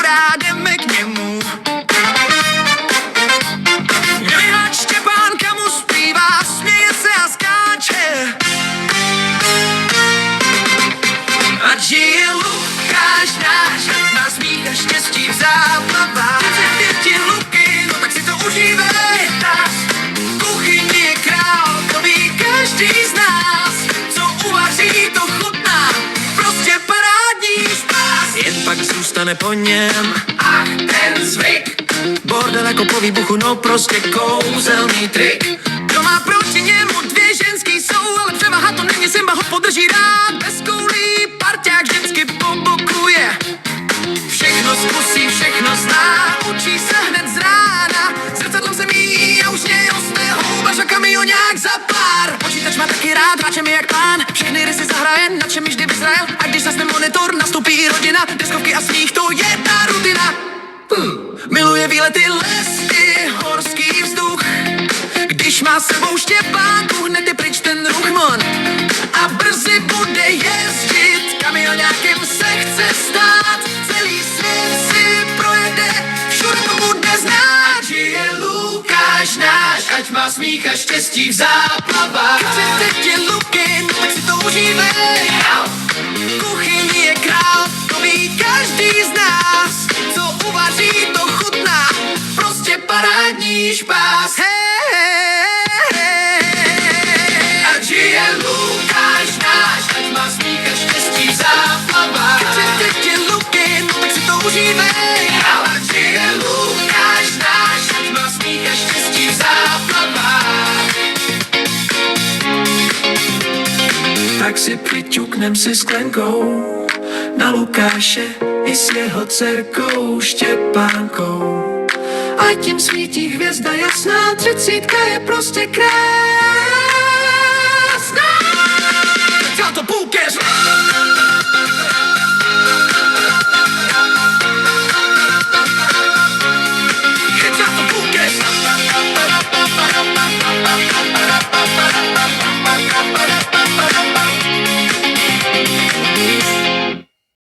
hurá, jdeme k němu. Vyhač Štěpánka mu zpívá, směje se a skáče. Ať žije Lukáš náš, má smích a štěstí v záplavách. 35 luky, no tak si to užívej. Kuchyni je král, to ví každý z nás. Co uvaří, to chutná, prostě parádní spás. Jen pak zůstane po něm, ach ten zvyk. Bordel jako po výbuchu, no prostě kouzelný trik. Kdo má proti němu, dvě ženský jsou, ale převaha to není, Simba ho podrží rád. Bez koulí parťák vždycky pobokuje. Všechno zkusí, všechno zná, učí se hned z rána. Zrcadlem se míjí a už něj osne houbař a kamionák za pár. Počítač má taky rád, hráčem je jak pán. Všechny rysy zahraje, na čem již kdyby zrajel. A když zasne monitor, nastoupí rodina. Deskovky a smích, to je ta rutina. Miluje výlety, lesy, horský vzduch. Když má s sebou Štěpánku, hned je pryč ten ruchmon. A brzy bude jezdit, kamionákem se chce stát. Celý svět si projede, všude to bude znát. Žije Lukáš náš, ať má smích a štěstí v záplavách. 30 luky, no tak si to užívej. Kuchyni je král, to ví každý z nás. Co uvaří, to chutná, prostě parádní špás. Ať žije Lukáš náš, ať má smích a štěstí v záplavách. 30 luky, no tak si to užívej. Ať žije Lukáš náš, ať má smích a štěstí v záplavách. Tak si přiťuknem si sklenkou na Lukáše i s jeho dcerkou Štěpánkou. Ať jim svítí hvězda jasná, 30 je prostě král.